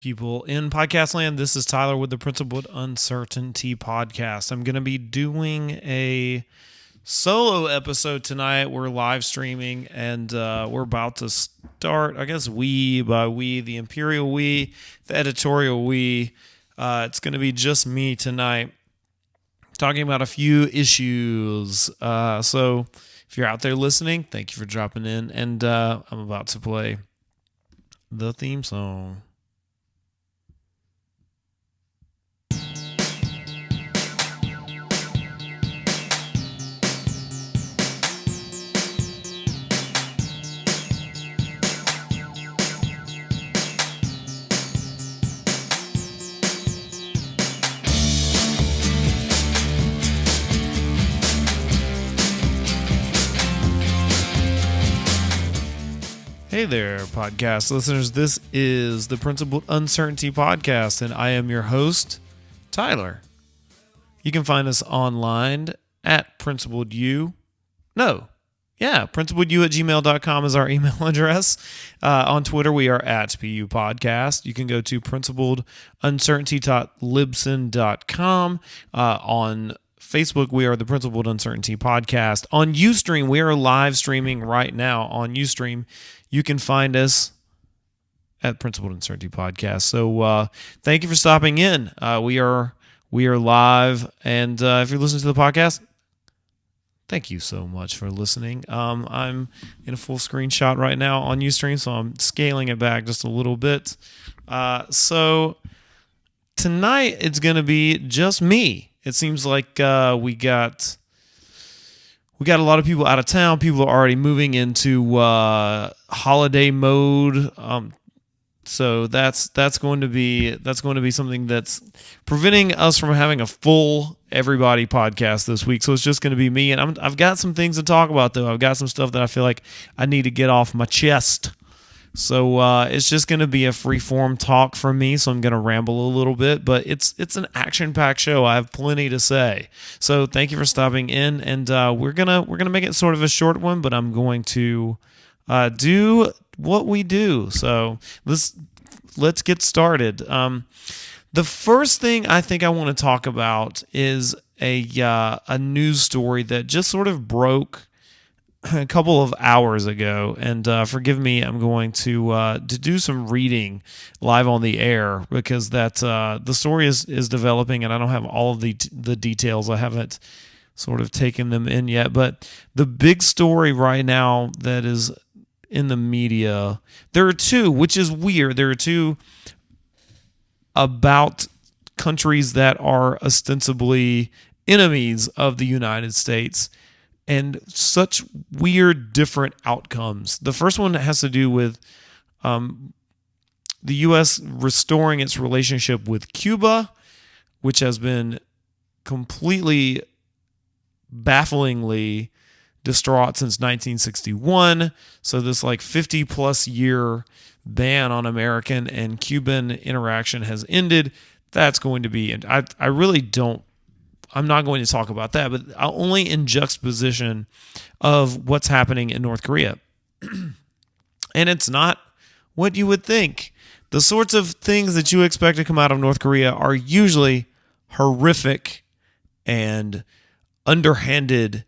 People in podcast land, this is Tyler with the Principled Uncertainty podcast. I'm going to be doing a solo episode tonight. We're live streaming and we're about to start, I guess we, by we, the imperial we, the editorial we. It's going to be just me tonight talking about a few issues. So if you're out there listening, thank you for dropping in. And I'm about to play the theme song. Hey there, podcast listeners. This is the Principled Uncertainty podcast, and I am your host, Tyler. You can find us online at principledu. principledu@gmail.com is our email address. On Twitter, we are at PU Podcast. You can go to principleduncertainty.libsyn.com. On Facebook, we are the Principled Uncertainty Podcast. On Ustream, we are live streaming right now on Ustream. You can find us at Principled Uncertainty Podcast. So thank you for stopping in. We are live, and if you're listening to the podcast, thank you so much for listening. I'm in a full screen shot right now on Ustream, so I'm scaling it back just a little bit. So tonight it's going to be just me. It seems like we got a lot of people out of town. People are already moving into holiday mode. So that's going to be something that's preventing us from having a full everybody podcast this week. So it's just going to be me, and I've got some things to talk about though. I've got some stuff that I feel like I need to get off my chest. So it's just going to be a free form talk from me. So I'm going to ramble a little bit, but it's an action packed show. I have plenty to say. So thank you for stopping in, and we're gonna make it sort of a short one, but I'm going to do what we do. So let's get started. The first thing I think I want to talk about is a news story that just sort of broke a couple of hours ago, and forgive me, I'm going to do some reading live on the air because the story is developing, and I don't have all of the details. I haven't sort of taken them in yet, but the big story right now that is in the media, there are two, which is weird. There are two about countries that are ostensibly enemies of the United States, and such weird different outcomes. The first one has to do with the U.S. restoring its relationship with Cuba, which has been completely, bafflingly distraught since 1961. So this 50 plus year ban on American and Cuban interaction has ended. That's going to be, and I really don't, I'm not going to talk about that, but only in juxtaposition of what's happening in North Korea. And it's not what you would think. The sorts of things that you expect to come out of North Korea are usually horrific and underhanded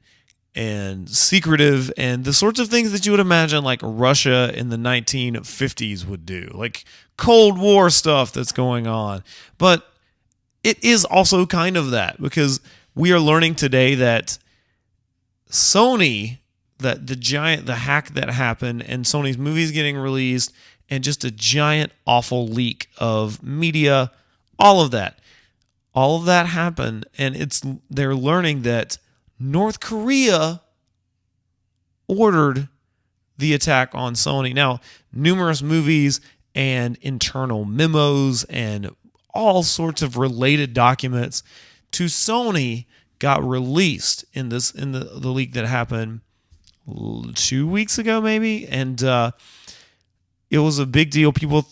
and secretive, and the sorts of things that you would imagine like Russia in the 1950s would do, like Cold War stuff that's going on. But it is also kind of that, because we are learning today that Sony, that the hack that happened, and Sony's movies getting released, and just a giant awful leak of media, all of that happened, and they're learning that North Korea ordered the attack on Sony. Now, numerous movies and internal memos and all sorts of related documents to Sony got released in the leak that happened 2 weeks ago, maybe, and it was a big deal. People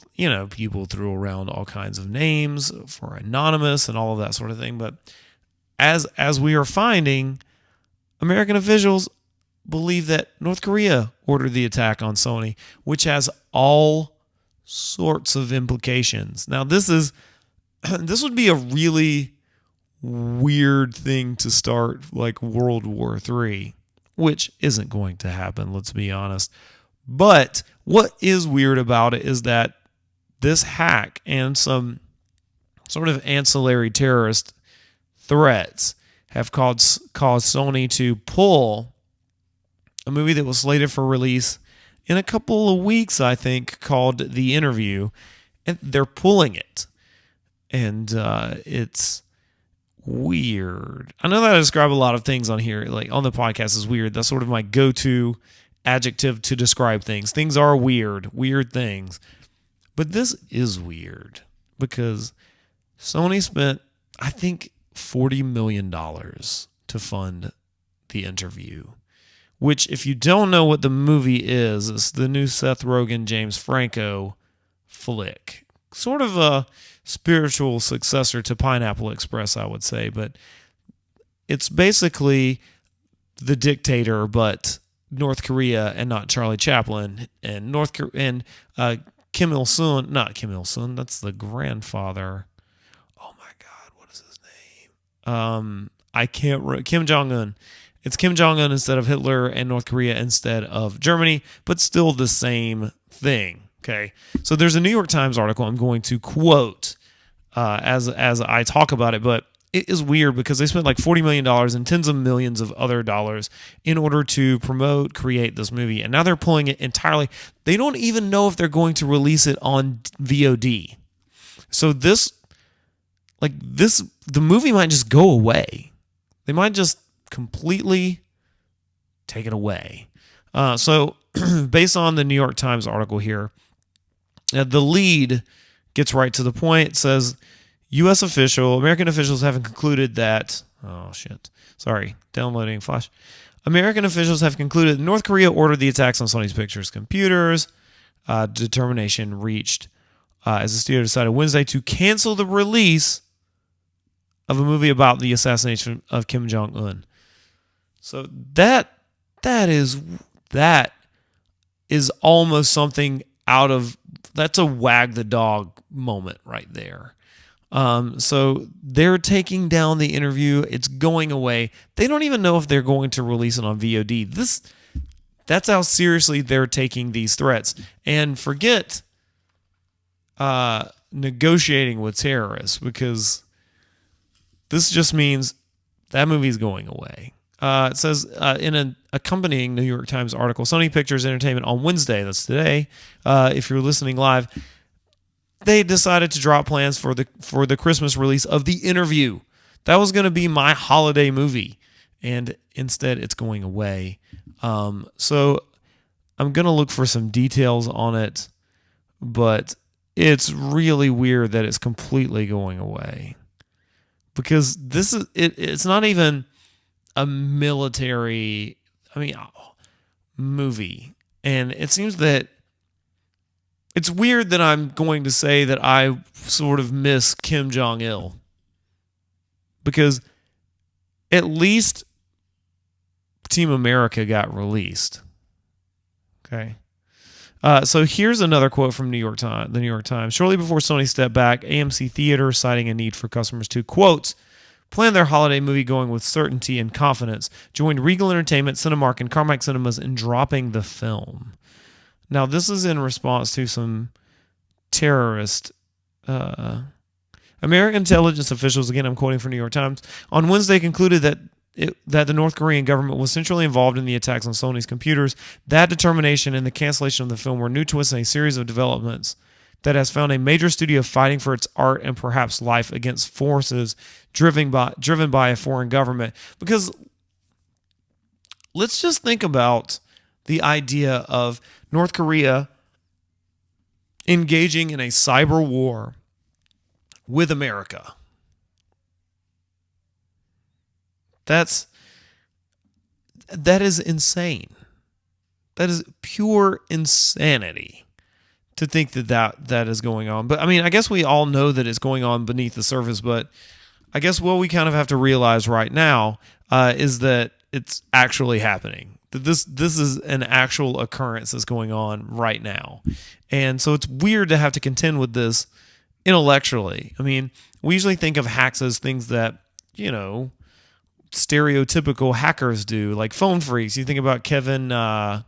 threw around all kinds of names for anonymous and all of that sort of thing. But as we are finding, American officials believe that North Korea ordered the attack on Sony, which has all sorts of implications. Now, this would be a really weird thing to start like World War III, which isn't going to happen, let's be honest. But what is weird about it is that this hack and some sort of ancillary terrorist threats have caused Sony to pull a movie that was slated for release in a couple of weeks, I think, called The Interview, and they're pulling it. And it's weird. I know that I describe a lot of things on here, like on the podcast is weird. That's sort of my go-to adjective to describe things. Things are weird things. But this is weird because Sony spent, I think, $40 million to fund The Interview, which, if you don't know what the movie is, it's the new Seth Rogen, James Franco flick. Sort of a spiritual successor to Pineapple Express, I would say, but it's basically The Dictator, but North Korea and not Charlie Chaplin, and Kim Il-sung, not Kim Il-sung, that's the grandfather. Oh my God, what is his name? I can't remember. Kim Jong-un. It's Kim Jong-un instead of Hitler and North Korea instead of Germany, but still the same thing. Okay, so there's a New York Times article I'm going to quote as I talk about it, but it is weird because they spent like $40 million and tens of millions of other dollars in order to create this movie, and now they're pulling it entirely. They don't even know if they're going to release it on VOD. So the movie might just go away. They might just completely take it away. So based on the New York Times article here, the lead gets right to the point. It says, American officials have concluded that, downloading Flash. American officials have concluded that North Korea ordered the attacks on Sony's Pictures computers. Determination reached as the studio decided Wednesday to cancel the release of a movie about the assassination of Kim Jong-un. So that is almost something that's a wag the dog moment right there. So they're taking down The Interview. It's going away. They don't even know if they're going to release it on VOD. That's how seriously they're taking these threats. And forget negotiating with terrorists, because this just means that movie's going away. It says in an accompanying New York Times article, Sony Pictures Entertainment on Wednesday, that's today, if you're listening live, they decided to drop plans for the Christmas release of The Interview. That was going to be my holiday movie, and instead it's going away. So I'm going to look for some details on it, but it's really weird that it's completely going away, because it's not even a military, movie. And it seems that it's weird that I'm going to say that I sort of miss Kim Jong-il, because at least Team America got released. Okay. So here's another quote from the New York Times. Shortly before Sony stepped back, AMC Theater, citing a need for customers to, quote, plan their holiday movie going with certainty and confidence, joined Regal Entertainment, Cinemark, and Carmack Cinemas in dropping the film. Now, this is in response to some terrorist American intelligence officials, again, I'm quoting from New York Times, on Wednesday concluded that the North Korean government was centrally involved in the attacks on Sony's computers. That determination and the cancellation of the film were new twists in a series of developments that has found a major studio fighting for its art and perhaps life against forces driven by a foreign government. Because let's just think about the idea of North Korea engaging in a cyber war with America. That is insane. That is pure insanity to think that is going on. But I guess we all know that it's going on beneath the surface, but I guess what we kind of have to realize right now is that it's actually happening. that this is an actual occurrence that's going on right now. And so it's weird to have to contend with this intellectually. I mean, we usually think of hacks as things that, stereotypical hackers do, like phone phreaks. You think about not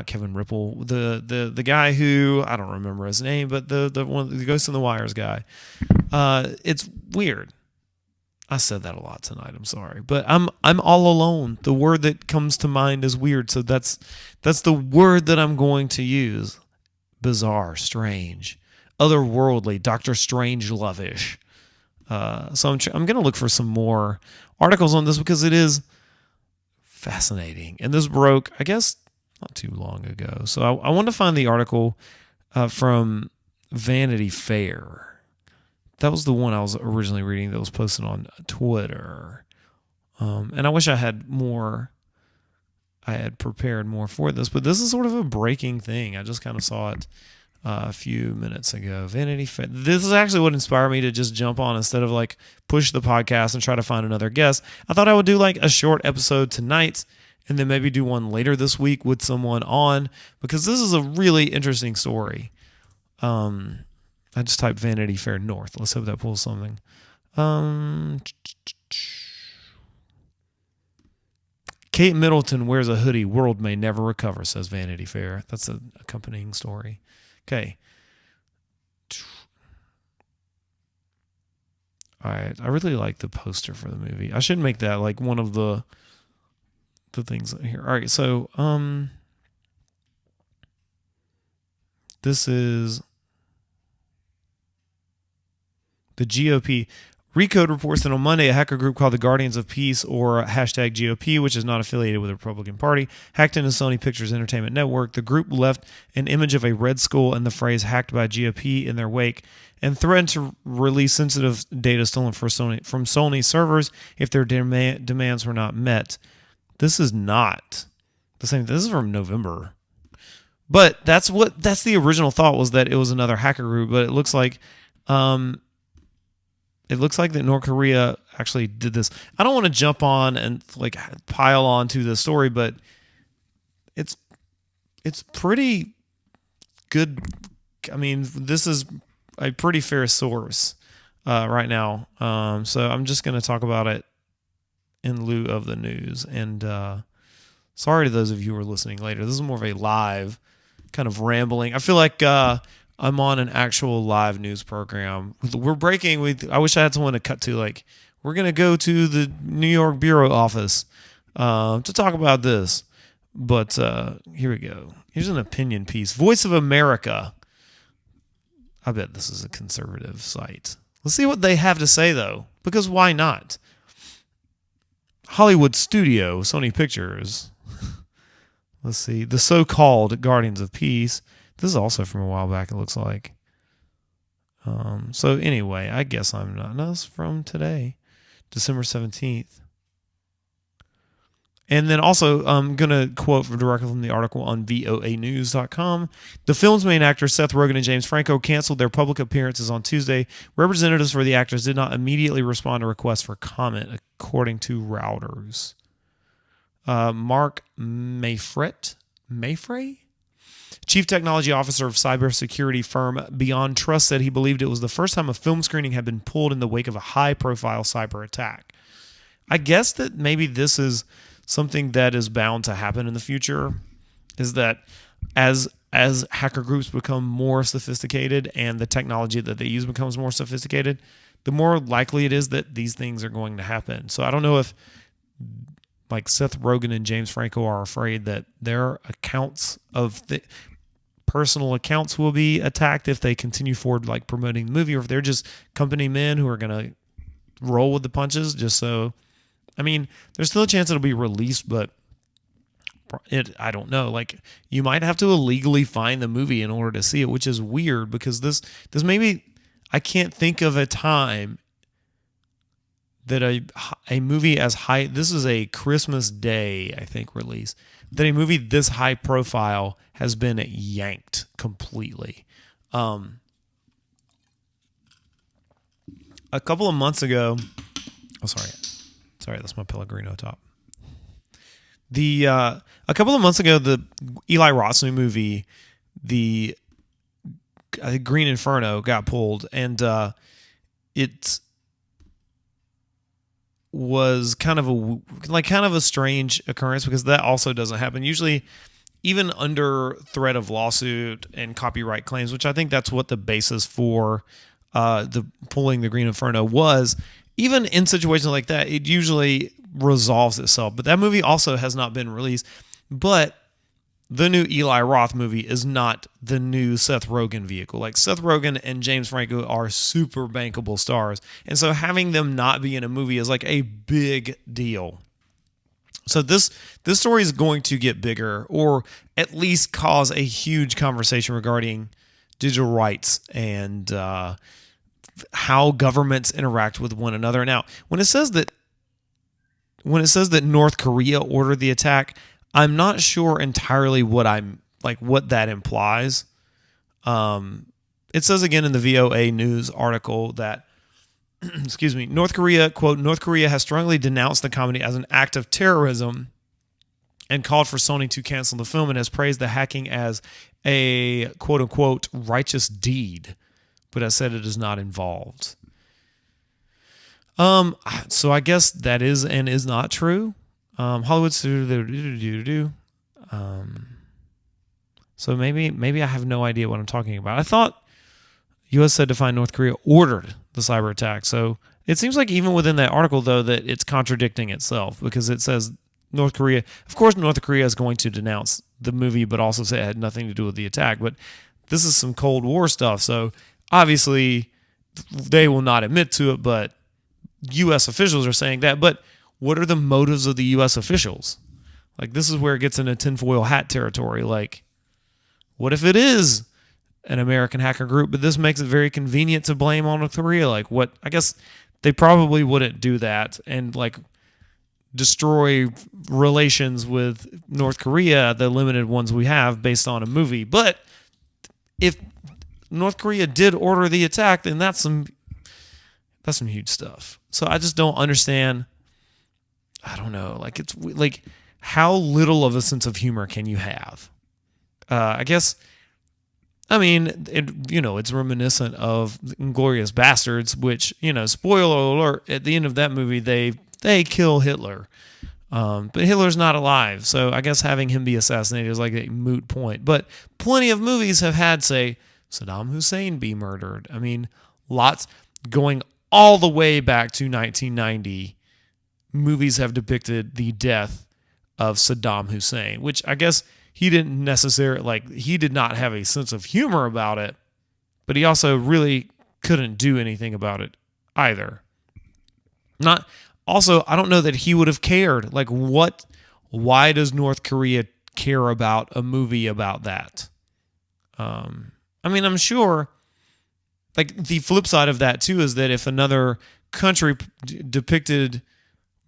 Kevin Ripple, the guy who, I don't remember his name, but the one, the Ghost in the Wires guy. It's weird. I said that a lot tonight. I'm sorry, but I'm all alone. The word that comes to mind is weird, so that's the word that I'm going to use. Bizarre, strange, otherworldly, Doctor Strange lovish. So I'm going to look for some more articles on this because it is fascinating. And this broke, I guess, not too long ago. So I want to find the article from Vanity Fair. That was the one I was originally reading that was posted on Twitter. And I wish I had prepared more for this, but this is sort of a breaking thing. I just kind of saw it a few minutes ago. Vanity Fair. This is actually what inspired me to just jump on instead of like push the podcast and try to find another guest. I thought I would do like a short episode tonight and then maybe do one later this week with someone on, because this is a really interesting story. I just typed Vanity Fair North. Let's hope that pulls something. Kate Middleton wears a hoodie. World may never recover, says Vanity Fair. That's an accompanying story. Okay. All right. I really like the poster for the movie. I should make that like one of the things here. All right. So, this is the GOP. Recode reports that on Monday, a hacker group called the Guardians of Peace, or hashtag GOP, which is not affiliated with the Republican Party, hacked into Sony Pictures Entertainment Network. The group left an image of a red skull and the phrase hacked by GOP in their wake and threatened to release sensitive data stolen from Sony servers if their demands were not met. This is not the same. This is from November. But that's the original thought, was that it was another hacker group, but it looks like that North Korea actually did this. I don't want to jump on and like pile on to the story, but it's pretty good. I mean, this is a pretty fair source right now. So I'm just going to talk about it in lieu of the news. And sorry to those of you who are listening later. This is more of a live kind of rambling. I feel like I'm on an actual live news program. We're breaking. I wish I had someone to cut to. Like, we're going to go to the New York bureau office to talk about this. But here we go. Here's an opinion piece. Voice of America. I bet this is a conservative site. Let's see what they have to say, though, because why not? Hollywood Studio, Sony Pictures. Let's see. The so-called Guardians of Peace. This is also from a while back, it looks like. So anyway, I guess I'm not. No, it's from today, December 17th. And then also, I'm going to quote directly from the article on voanews.com. The film's main actors, Seth Rogen and James Franco, canceled their public appearances on Tuesday. Representatives for the actors did not immediately respond to requests for comment, according to Reuters. Mark Mayfrey? Chief Technology Officer of cybersecurity firm Beyond Trust, said he believed it was the first time a film screening had been pulled in the wake of a high-profile cyber attack. I guess that maybe this is something that is bound to happen in the future, is that as hacker groups become more sophisticated and the technology that they use becomes more sophisticated, the more likely it is that these things are going to happen. So I don't know if like Seth Rogen and James Franco are afraid that their accounts of the personal accounts will be attacked if they continue forward like promoting the movie, or if they're just company men who are going to roll with the punches just so. I mean, there's still a chance it'll be released, but I don't know. Like, you might have to illegally find the movie in order to see it, which is weird because this maybe, I can't think of a time that a movie as high, this is a Christmas Day, I think, release, that a movie this high profile has been yanked completely. A couple of months ago, sorry, that's my Pellegrino top. The a couple of months ago, the Eli Roth's new movie, the I think Green Inferno, got pulled, and it was kind of a strange occurrence because that also doesn't happen usually, even under threat of lawsuit and copyright claims, which I think that's what the basis for the pulling the Green Inferno was. Even in situations like that, it usually resolves itself. But that movie also has not been released. But the new Eli Roth movie is not the new Seth Rogen vehicle. Like, Seth Rogen and James Franco are super bankable stars. And so having them not be in a movie is like a big deal. So this story is going to get bigger, or at least cause a huge conversation regarding digital rights and how governments interact with one another. Now, when it says that North Korea ordered the attack, I'm not sure entirely what that implies. It says again in the VOA News article that excuse me, North Korea, quote, North Korea has strongly denounced the comedy as an act of terrorism and called for Sony to cancel the film, and has praised the hacking as a quote unquote righteous deed, but has said it is not involved. So I guess that is and is not true. Hollywood studio. So maybe I have no idea what I'm talking about. I thought U.S. said to find North Korea ordered the cyber attack. So it seems like even within that article, though, that it's contradicting itself, because it says North Korea. Of course, North Korea is going to denounce the movie, but also say it had nothing to do with the attack. But this is some Cold War stuff. So obviously they will not admit to it, but U.S. officials are saying that. But what are the motives of the U.S. officials? Like, this is where it gets into tinfoil hat territory. Like, what if it is an American hacker group, but this makes it very convenient to blame on North Korea? Like, what? I guess they probably wouldn't do that and like destroy relations with North Korea, the limited ones we have, based on a movie. But if North Korea did order the attack, then that's some huge stuff. So I just don't understand. I don't know. Like, it's like, how little of a sense of humor can you have? I guess, I mean, it's reminiscent of Inglourious Bastards, which, spoiler alert, at the end of that movie, they kill Hitler. But Hitler's not alive, so I guess having him be assassinated is like a moot point. But plenty of movies have had, say, Saddam Hussein be murdered. I mean, lots, going all the way back to 1990, movies have depicted the death of Saddam Hussein, which I guess he didn't necessarily, he did not have a sense of humor about it, but he also really couldn't do anything about it either. Also, I don't know that he would have cared. Like, why does North Korea care about a movie about that? I mean, I'm sure, like, the flip side of that too is that if another country depicted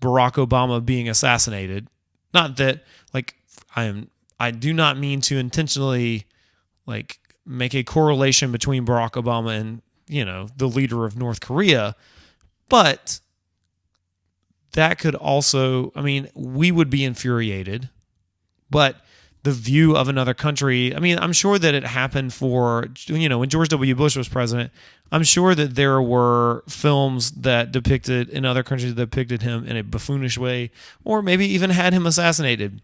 Barack Obama being assassinated, not that, like, I do not mean to intentionally, like, make a correlation between Barack Obama and, the leader of North Korea, but that could also, I mean, we would be infuriated, but the view of another country, I mean, I'm sure that it happened for, when George W. Bush was president, I'm sure that there were films that depicted, in other countries, that depicted him in a buffoonish way, or maybe even had him assassinated,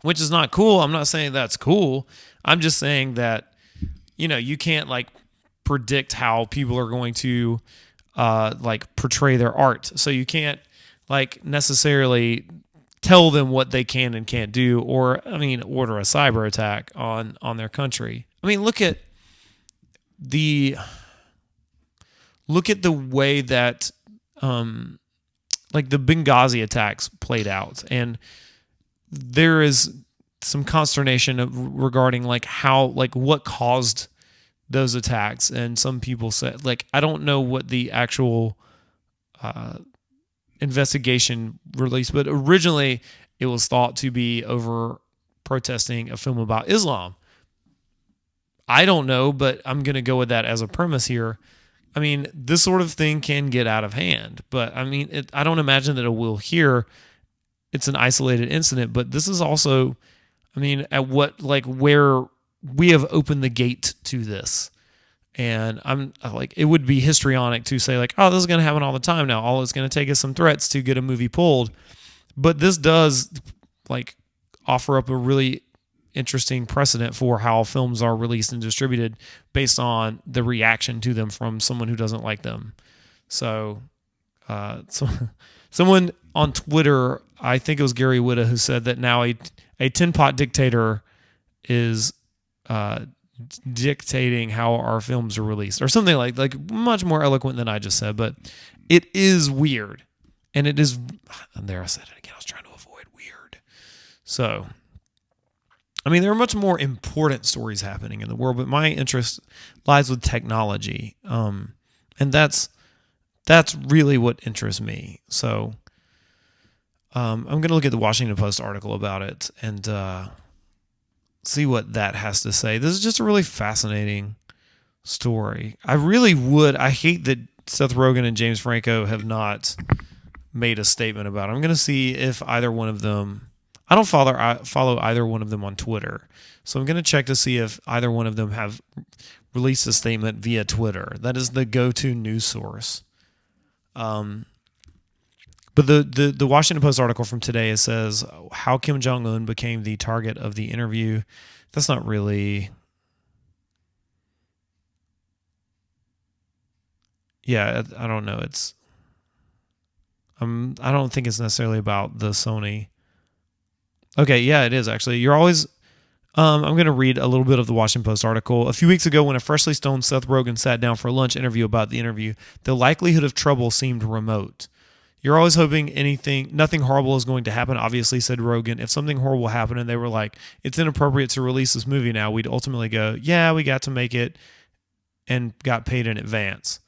which is not cool. I'm not saying that's cool. I'm just saying that, you can't, like, predict how people are going to, portray their art. So you can't, like, necessarily tell them what they can and can't do, or, order a cyber attack on their country. I mean, look at the way that, the Benghazi attacks played out, and there is some consternation regarding, how, what caused those attacks. And some people said, I don't know what the actual investigation released, but originally it was thought to be over protesting a film about Islam. I don't know, but I'm going to go with that as a premise here. I mean, this sort of thing can get out of hand, but I don't imagine that it will here. it's an isolated incident, but this is also, I mean, at what, like, where we have opened the gate to this. And I'm like, it would be histrionic to say, like, oh, this is going to happen all the time now. All it's going to take is some threats to get a movie pulled. But this does, like, offer up a really interesting precedent for how films are released and distributed based on the reaction to them from someone who doesn't like them. So, so someone on Twitter, I think it was Gary Whitta, who said that now a tin pot dictator is dictating how our films are released, or something like much more eloquent than I just said. But it is weird, and it is. And there I said it again. I was trying to avoid weird. So, I mean, there are much more important stories happening in the world, but my interest lies with technology, and that's really what interests me. So, I'm going to look at the Washington Post article about it and see what that has to say. This is just a really fascinating story. I hate that Seth Rogen and James Franco have not made a statement about it. I'm going to see if either one of them, I don't follow either one of them on Twitter. So I'm going to check to see if either one of them have released a statement via Twitter. That is the go-to news source. But the Washington Post article from today, it says how Kim Jong-un became the target of the interview. That's not really... Yeah, I don't know. It's... I don't think it's necessarily about the Sony. Okay, yeah, it is actually. You're always... I'm going to read a little bit of the Washington Post article. A few weeks ago, when a freshly stoned Seth Rogen sat down for a lunch interview about the interview, the likelihood of trouble seemed remote. You're always hoping nothing horrible is going to happen, obviously, said Rogen. If something horrible happened and they were like, it's inappropriate to release this movie now, we'd ultimately go, yeah, we got to make it and got paid in advance.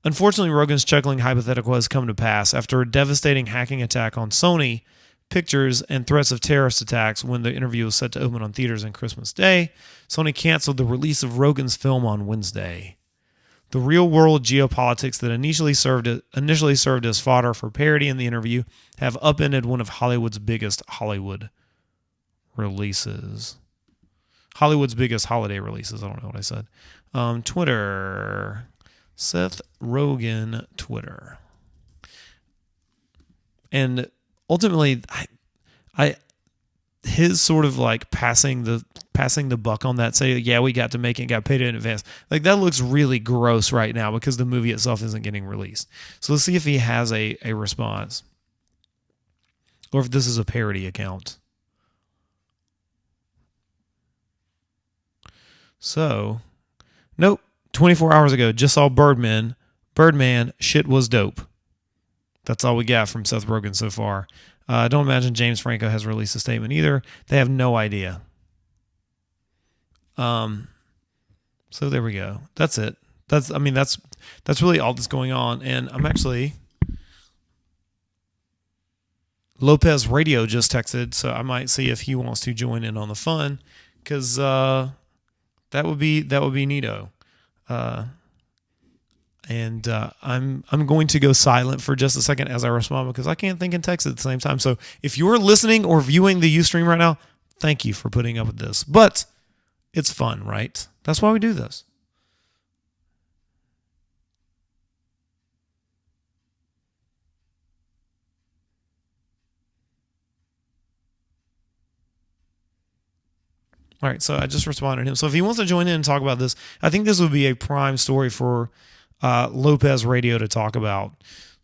Unfortunately, Rogen's chuckling hypothetical has come to pass. After a devastating hacking attack on Sony Pictures and threats of terrorist attacks when the interview was set to open on theaters on Christmas Day, Sony canceled the release of Rogen's film on Wednesday. The real-world geopolitics that initially served as fodder for parody in the interview have upended one of Hollywood's biggest releases. Hollywood's biggest holiday releases. I don't know what I said. Twitter. Seth Rogen Twitter. And ultimately, I his sort of like passing the buck on that, say, yeah, we got to make it, got paid in advance. Like, that looks really gross right now because the movie itself isn't getting released. So let's see if he has a response. Or if this is a parody account. So, nope. 24 hours ago, just saw Birdman, shit was dope. That's all we got from Seth Rogen so far. I don't imagine James Franco has released a statement either. They have no idea. So there we go. That's it. That's really all that's going on. And I'm actually... Lopez Radio just texted, so I might see if he wants to join in on the fun, because that would be neato. And I'm going to go silent for just a second as I respond, because I can't think and text at the same time. So if you're listening or viewing the Ustream right now, thank you for putting up with this. But it's fun, right? That's why we do this. All right, so I just responded to him. So if he wants to join in and talk about this, I think this would be a prime story for Lopez Radio to talk about.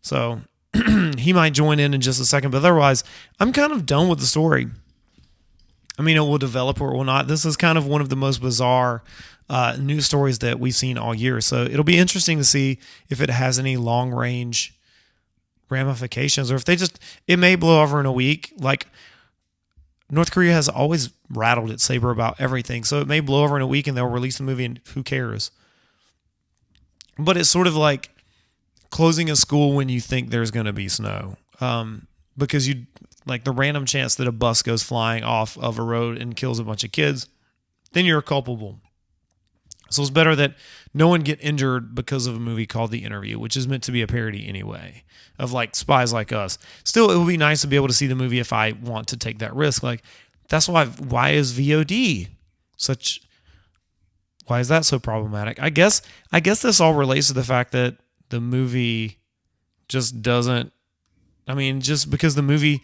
So he might join in just a second, but otherwise, I'm kind of done with the story. I mean, it will develop or it will not. This is kind of one of the most bizarre news stories that we've seen all year. So it'll be interesting to see if it has any long-range ramifications, or if it may blow over in a week. Like, North Korea has always rattled its saber about everything, so it may blow over in a week and they'll release the movie and who cares? But it's sort of like closing a school when you think there's going to be snow, because you like the random chance that a bus goes flying off of a road and kills a bunch of kids, then you're culpable. So it's better that no one get injured because of a movie called The Interview, which is meant to be a parody anyway of like spies like us. Still, it would be nice to be able to see the movie if I want to take that risk. Like that's why is VOD such why is that so problematic? I guess this all relates to the fact that the movie just doesn't just because the movie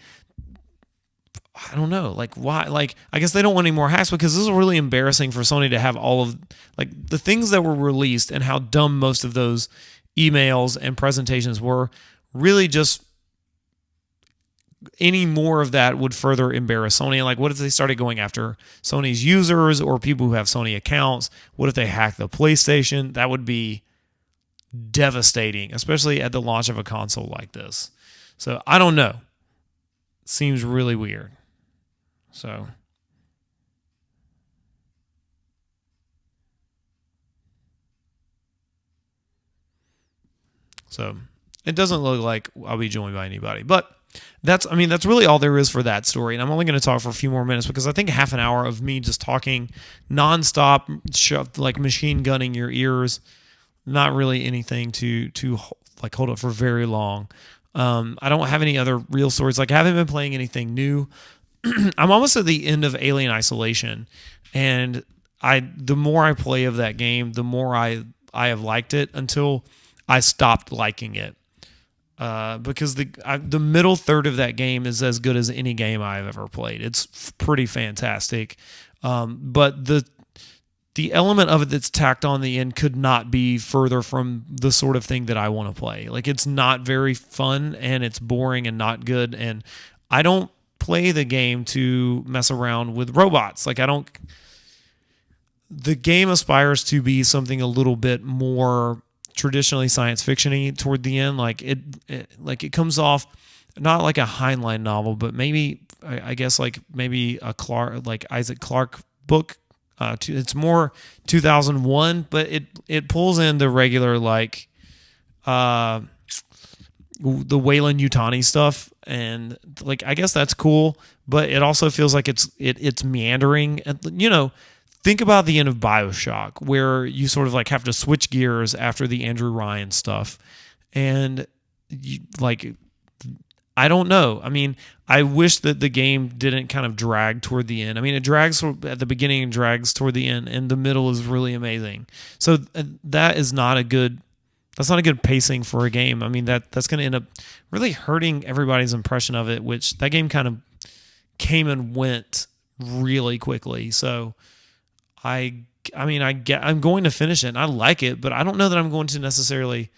I don't know, like why? Like I guess they don't want any more hacks because this is really embarrassing for Sony to have all of like the things that were released and how dumb most of those emails and presentations were. Really, just any more of that would further embarrass Sony. And like, what if they started going after Sony's users or people who have Sony accounts? What if they hack the PlayStation? That would be devastating, especially at the launch of a console like this. So I don't know. Seems really weird. So it doesn't look like I'll be joined by anybody, but that's really all there is for that story. And I'm only going to talk for a few more minutes because I think half an hour of me just talking nonstop, like machine gunning your ears, not really anything to like hold up for very long. I don't have any other real stories. Like I haven't been playing anything new. I'm almost at the end of Alien Isolation, and the more I play of that game, the more I have liked it until I stopped liking it. Because the middle third of that game is as good as any game I've ever played. It's pretty fantastic. But the element of it that's tacked on the end could not be further from the sort of thing that I want to play. Like it's not very fun and it's boring and not good. And I don't play the game to mess around with robots. Like the game aspires to be something a little bit more traditionally science fiction-y toward the end. Like it comes off not like a Heinlein novel, but maybe I guess like maybe a Isaac Clarke book. It's more 2001, but it pulls in the regular like the Weyland Yutani stuff, and like I guess that's cool, but it also feels like it's meandering. And think about the end of BioShock, where you sort of like have to switch gears after the Andrew Ryan stuff, and I don't know. I mean, I wish that the game didn't kind of drag toward the end. I mean, it drags at the beginning and drags toward the end, and the middle is really amazing. So that's not a good pacing for a game. I mean, that's going to end up really hurting everybody's impression of it, which that game kind of came and went really quickly. So I'm going to finish it, and I like it, but I don't know that I'm going to necessarily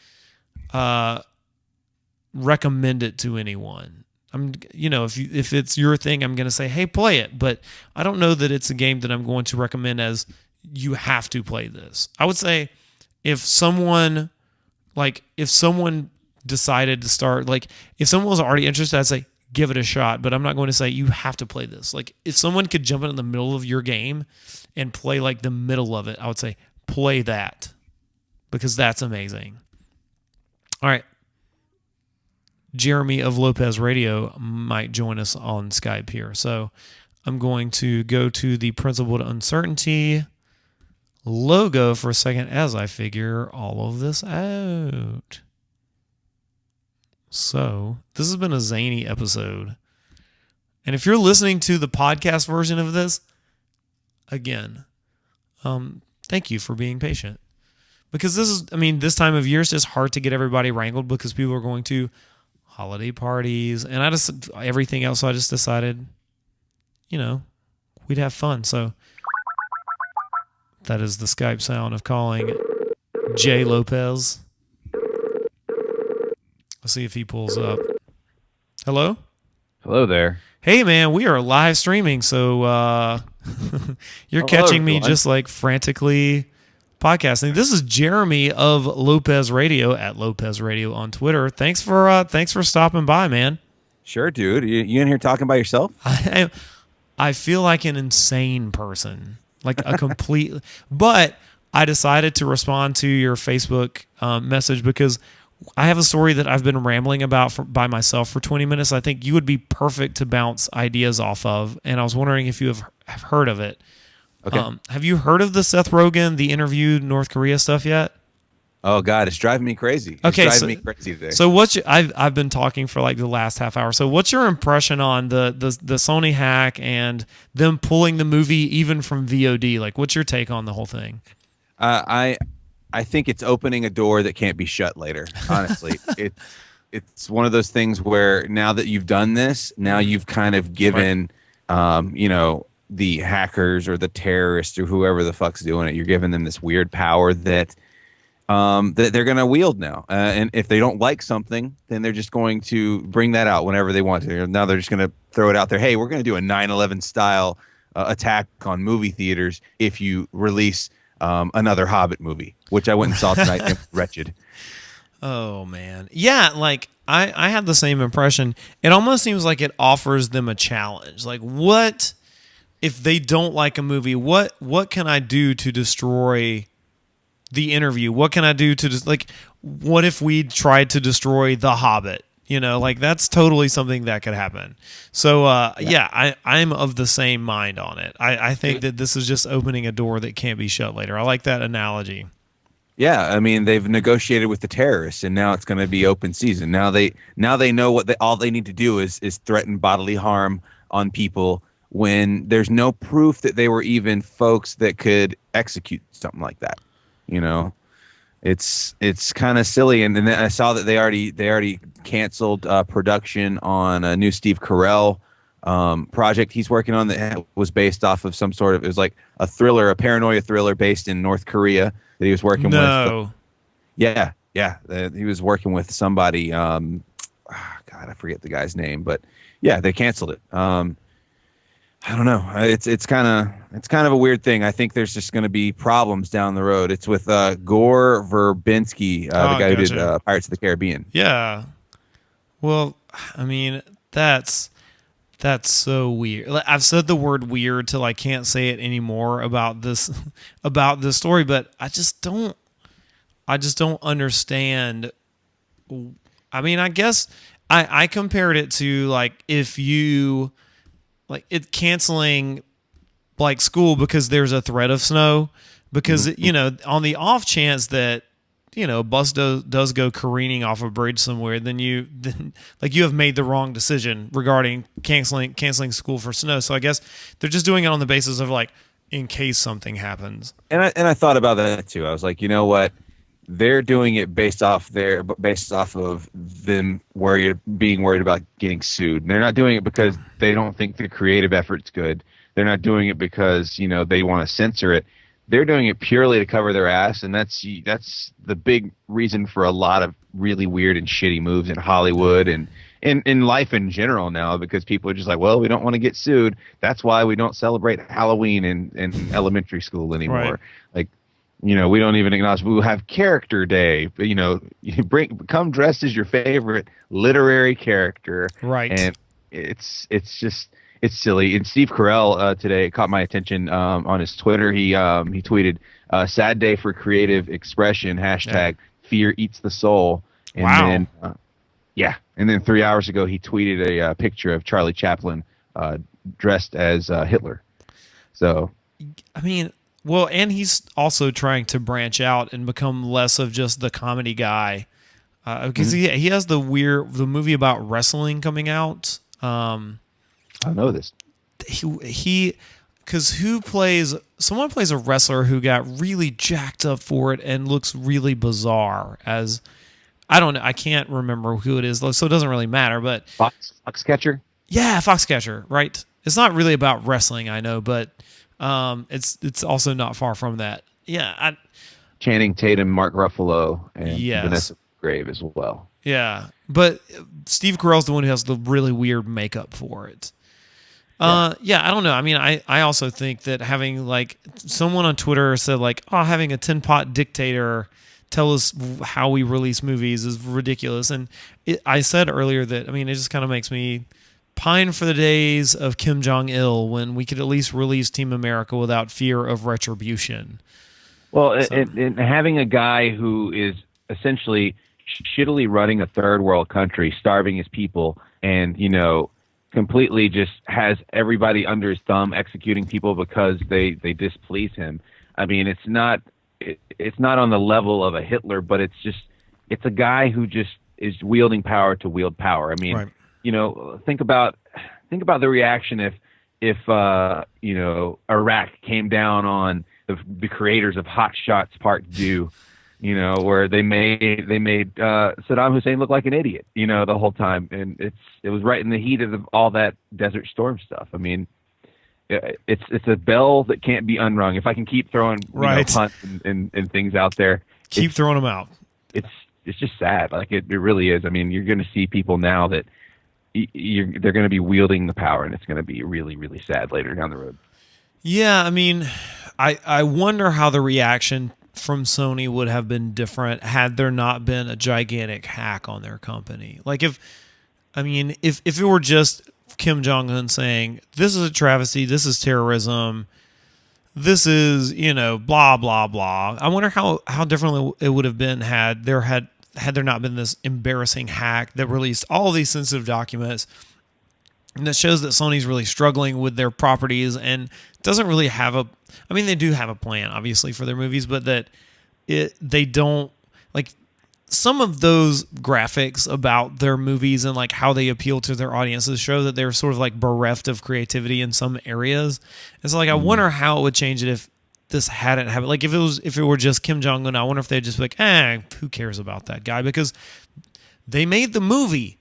recommend it to anyone. If it's your thing, I'm going to say, hey, play it. But I don't know that it's a game that I'm going to recommend as you have to play this. I would say if someone decided to start, like if someone was already interested, I'd say give it a shot. But I'm not going to say you have to play this. Like if someone could jump in the middle of your game and play like the middle of it, I would say play that because that's amazing. All right. Jeremy of Lopez Radio might join us on Skype here. So I'm going to go to the Principled Uncertainty logo for a second as I figure all of this out. So this has been a zany episode. And if you're listening to the podcast version of this, again, thank you for being patient. Because this time of year is just hard to get everybody wrangled because people are going to holiday parties and everything else. So I just decided, we'd have fun. So that is the Skype sound of calling Jay Lopez. Let's see if he pulls up. Hello? Hello there. Hey, man, we are live streaming. So you're catching me just like frantically podcasting. This is Jeremy of Lopez Radio at Lopez Radio on Twitter. Thanks for stopping by, man. Sure, dude. You in here talking by yourself? I feel like an insane person, like a complete. But I decided to respond to your Facebook message because I have a story that I've been rambling about by myself for 20 minutes. I think you would be perfect to bounce ideas off of, and I was wondering if you have heard of it. Okay. Have you heard of the Seth Rogen, The Interview, North Korea stuff yet? Oh God, it's driving me crazy. It's Okay, driving me crazy today. so what's I've been talking for like the last half hour. So what's your impression on the Sony hack and them pulling the movie even from VOD? Like, what's your take on the whole thing? I think it's opening a door that can't be shut later. Honestly, it's one of those things where now that you've done this, now you've kind of given, the hackers or the terrorists or whoever the fuck's doing it, you're giving them this weird power that they're going to wield now. And if they don't like something, then they're just going to bring that out whenever they want to. Now they're just going to throw it out there. Hey, we're going to do a 9/11 style attack on movie theaters if you release another Hobbit movie, which I went and saw tonight. And wretched. Oh man, yeah. Like I had the same impression. It almost seems like it offers them a challenge. Like, what if they don't like a movie? What can I do to destroy The Interview? What can I do to just like? What if we tried to destroy The Hobbit? Like that's totally something that could happen. So I'm of the same mind on it. I think that this is just opening a door that can't be shut later. I like that analogy. Yeah, I mean they've negotiated with the terrorists, and now it's going to be open season. Now they know what all they need to do is threaten bodily harm on people when there's no proof that they were even folks that could execute something like that. It's kind of silly. And then I saw that they already canceled production on a new Steve Carell project he's working on that was based off of some sort of, it was like a thriller, a paranoia thriller based in North Korea that he was working with. Yeah. He was working with somebody. God, I forget the guy's name, but yeah, they canceled it. I don't know. It's kind of a weird thing. I think there's just going to be problems down the road. It's with Gore Verbinski, the guy who did Pirates of the Caribbean. Yeah. Well, I mean, that's so weird. Like, I've said the word weird till I can't say it anymore about this story, but I just don't understand. I mean, I guess I compared it to like if you like it canceling like school because there's a threat of snow, because on the off chance that a bus does go careening off a bridge somewhere, then you have made the wrong decision regarding canceling school for snow. So I guess they're just doing it on the basis of like in case something happens. And I thought about that too. I was like, you know what? They're doing it based off of them being worried about getting sued. And they're not doing it because they don't think the creative effort's good. They're not doing it because they want to censor it. They're doing it purely to cover their ass, and that's the big reason for a lot of really weird and shitty moves in Hollywood and in life in general now, because people are just like, well, we don't want to get sued. That's why we don't celebrate Halloween in elementary school anymore. Right. Like, we don't even acknowledge we will have Character Day. But, you come dressed as your favorite literary character. Right. And it's silly. And Steve Carell today caught my attention on his Twitter. He tweeted, "Sad day for creative expression. # fear eats the soul." And wow. Then, and then 3 hours ago he tweeted a picture of Charlie Chaplin dressed as Hitler. So, I mean, well, and he's also trying to branch out and become less of just the comedy guy, because he has the movie about wrestling coming out. I know this. Because someone plays a wrestler who got really jacked up for it and looks really bizarre as, I don't know, I can't remember who it is, so it doesn't really matter, but Foxcatcher? Yeah, Foxcatcher, right? It's not really about wrestling, I know, but it's also not far from that. Yeah. Channing Tatum, Mark Ruffalo, and yes. Vanessa Grave as well. Yeah, but Steve Carell's the one who has the really weird makeup for it. I don't know. I mean, I also think that having like someone on Twitter said like, having a tin pot dictator tell us how we release movies is ridiculous. And I said earlier that, I mean, it just kind of makes me pine for the days of Kim Jong-il when we could at least release Team America without fear of retribution. Well, and having a guy who is essentially shittily running a third world country, starving his people, and completely just has everybody under his thumb, executing people because they displease him. I mean, it's not on the level of a Hitler, but it's a guy who just is wielding power to wield power. I mean, Right. think about the reaction if Iraq came down on the creators of Hot Shots Part 2, where they made Saddam Hussein look like an idiot, the whole time, and it was right in the heat of all that Desert Storm stuff. I mean, it's a bell that can't be unrung. If I can keep throwing punts and things out there, keep throwing them out. It's just sad. Like it really is. I mean, you're going to see people now that they're going to be wielding the power, and it's going to be really, really sad later down the road. Yeah, I mean, I wonder how the reaction from Sony would have been different had there not been a gigantic hack on their company. Like if it were just Kim Jong-un saying, this is a travesty, this is terrorism, this is, blah, blah, blah. I wonder how differently it would have been had there not been this embarrassing hack that released all of these sensitive documents. And that shows that Sony's really struggling with their properties and doesn't really have they do have a plan, obviously, for their movies, but that they don't, like, some of those graphics about their movies and like how they appeal to their audiences show that they're sort of like bereft of creativity in some areas. And so like I wonder how it would change it if this hadn't happened. Like if it were just Kim Jong-un, I wonder if they'd just be like, who cares about that guy? Because they made the movie.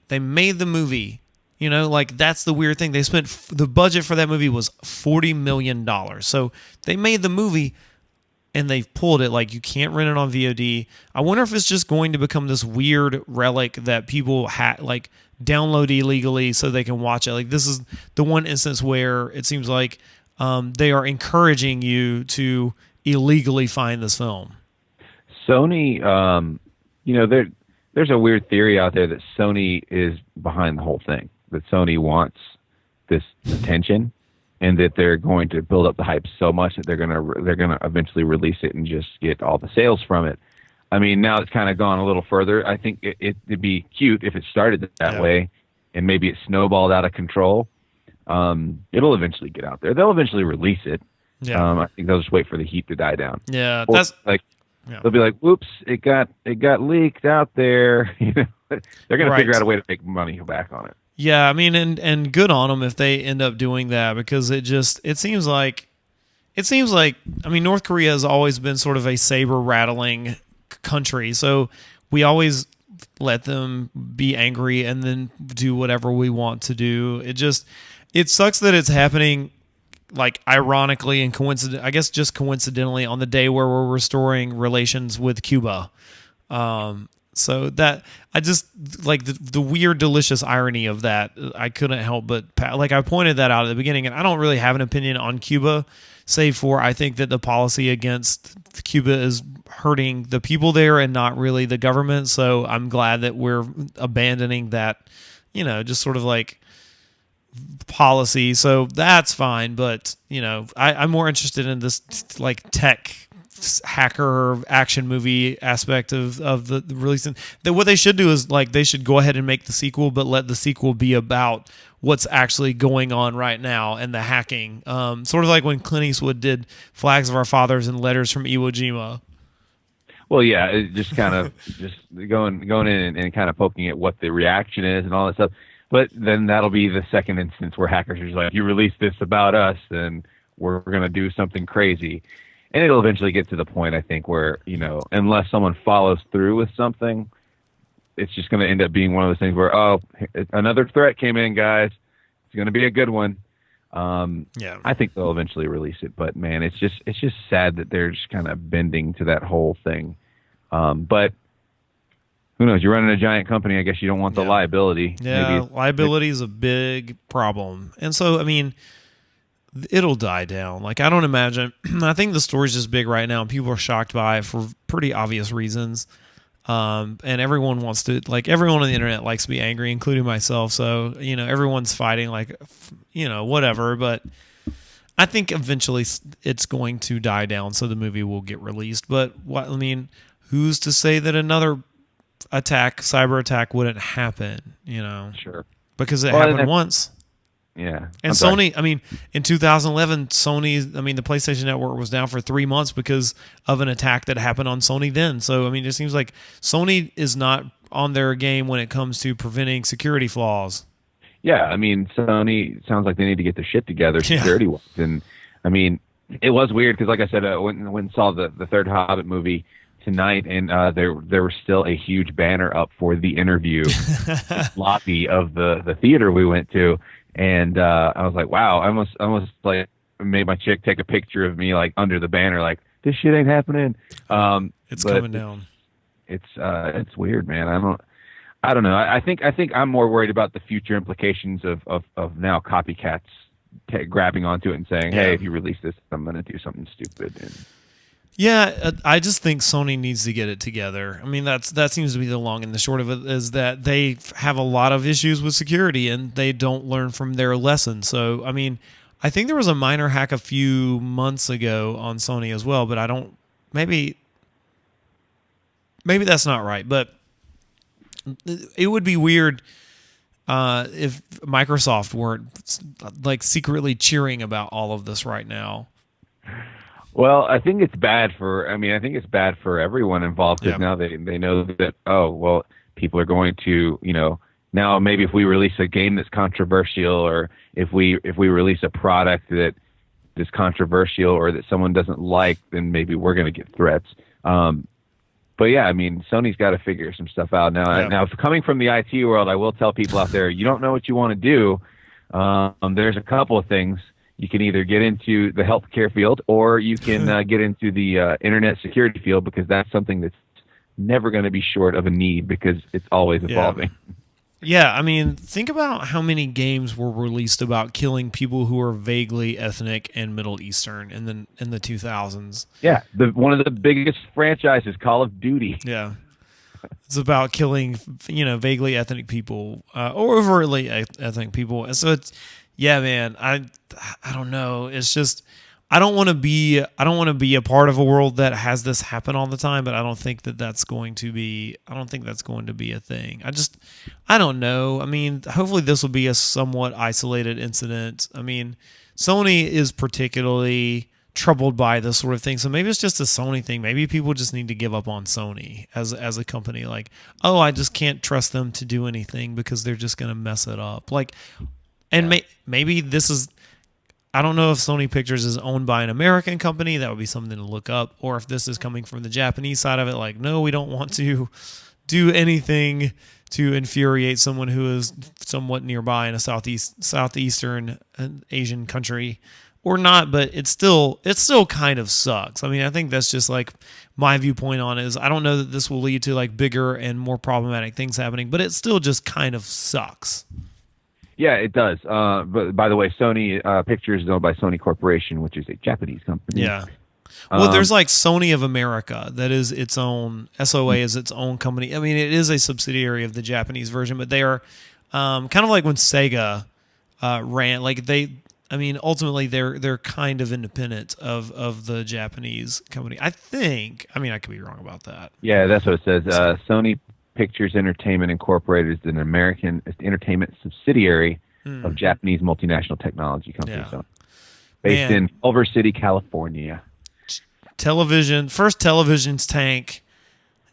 Like that's the weird thing. They spent the budget for that movie was $40 million. So they made the movie and they've pulled it. Like you can't rent it on VOD. I wonder if it's just going to become this weird relic that people like download illegally so they can watch it. Like this is the one instance where it seems like they are encouraging you to illegally find this film. Sony, there's a weird theory out there that Sony is behind the whole thing. That Sony wants this attention, and that they're going to build up the hype so much that they're gonna eventually release it and just get all the sales from it. I mean, now it's kind of gone a little further. I think it'd be cute if it started that way, and maybe it snowballed out of control. It'll eventually get out there. They'll eventually release it. Yeah. I think they'll just wait for the heat to die down. Yeah, or that's like they'll be like, "Whoops, it got leaked out there." They're gonna figure out a way to make money back on it. Yeah, I mean, and good on them if they end up doing that, because it seems like North Korea has always been sort of a saber rattling country, so we always let them be angry and then do whatever we want to do. It sucks that it's happening, like, ironically and coincidentally on the day where we're restoring relations with Cuba. So that I just like the weird, delicious irony of that. I couldn't help but I pointed that out at the beginning, and I don't really have an opinion on Cuba, save for I think that the policy against Cuba is hurting the people there and not really the government. So I'm glad that we're abandoning that, just sort of like policy. So that's fine. But I'm more interested in this like tech hacker action movie aspect of the release. That what they should do is like they should go ahead and make the sequel, but let the sequel be about what's actually going on right now and the hacking. Sort of like when Clint Eastwood did Flags of Our Fathers and Letters from Iwo Jima. Well, yeah, it just kind of just going in and kind of poking at what the reaction is and all that stuff. But then that'll be the second instance where hackers are just like, you release this about us, then we're going to do something crazy. And it'll eventually get to the point, I think, where, unless someone follows through with something, it's just going to end up being one of those things where, another threat came in, guys. It's going to be a good one. Yeah, I think they'll eventually release it. But, man, it's just sad that they're just kind of bending to that whole thing. But who knows? You're running a giant company. I guess you don't want the liability. Yeah, liability is a big problem. And so, I mean, it'll die down. Like, I don't imagine. I think the story's just big right now, and people are shocked by it for pretty obvious reasons. And everyone wants to, like, everyone on the internet likes to be angry, including myself. So, everyone's fighting, like, whatever. But I think eventually it's going to die down, so the movie will get released. But who's to say that another cyber attack wouldn't happen? Sure. Because it happened once. Yeah. And I'm sorry. Sony, I mean, in 2011, Sony, I mean, the PlayStation Network was down for 3 months because of an attack that happened on Sony then. So, I mean, it seems like Sony is not on their game when it comes to preventing security flaws. Yeah, I mean, Sony sounds like they need to get their shit together Yeah. security wise. And I mean, it was weird because, like I said, when saw the third Hobbit movie tonight, and there was still a huge banner up for The Interview lobby of the theater we went to, and I was like, wow, I almost like made my chick take a picture of me like under the banner, like this shit ain't happening. It's But coming down. it's weird, man. I don't know. I think I'm more worried about the future implications of now copycats grabbing onto it and saying, "Hey, Yeah. if you release this, I'm going to do something stupid." And Yeah, I just think Sony needs to get it together. I mean, that seems to be the long and the short of it is that they have a lot of issues with security and they don't learn from their lessons. So, I mean, I think there was a minor hack a few months ago on Sony as well, but I don't maybe that's not right, but it would be weird if Microsoft weren't like secretly cheering about all of this right now. well, I think it's bad for. I mean, I think it's bad for everyone involved because Yeah. now they know that people are going to now maybe if we release a game that's controversial or if we release a product that is controversial or that someone doesn't like, then maybe we're going to get threats. But yeah, I mean, Sony's got to figure some stuff out now. Yeah. Now, if coming from the IT world, I will tell people out there, you don't know what you want to do. There's a couple of things. You can either get into the healthcare field or you can get into the internet security field because that's something that's never going to be short of a need because it's always evolving. Yeah, I mean, think about how many games were released about killing people who are vaguely ethnic and Middle Eastern in the 2000s. Yeah, one of the biggest franchises, Call of Duty. Yeah. It's about killing, vaguely ethnic people or overtly ethnic people. And so it's, yeah, man, I don't know. It's just, I don't want to be a part of a world that has this happen all the time, but I don't think that's going to be a thing. I don't know. I mean, hopefully this will be a somewhat isolated incident. I mean, Sony is particularly troubled by this sort of thing. So maybe it's just a Sony thing. Maybe people just need to give up on Sony as a company. Like, oh, I just can't trust them to do anything because they're just going to mess it up. Like, and maybe this is, I don't know if Sony Pictures is owned by an American company. That would be something to look up. Or if this is coming from the Japanese side of it. Like, no, we don't want to do anything to infuriate someone who is somewhat nearby in a southeastern Asian country. Or not, but it still kind of sucks. I mean, I think that's just like my viewpoint on it is I don't know that this will lead to like bigger and more problematic things happening, but it still just kind of sucks. Yeah, it does. But by the way, Sony Pictures is owned by Sony Corporation, which is a Japanese company. Yeah. Well, there's like Sony of America that is its own, SOA is its own company. I mean, it is a subsidiary of the Japanese version, but they are kind of like when Sega ran, like ultimately they're kind of independent of the Japanese company. I think. I mean, I could be wrong about that. Yeah, that's what it says. Sony Pictures Entertainment Incorporated is an American entertainment subsidiary of Japanese multinational technology company. Yeah. So, based in Culver City, California. First television's tank,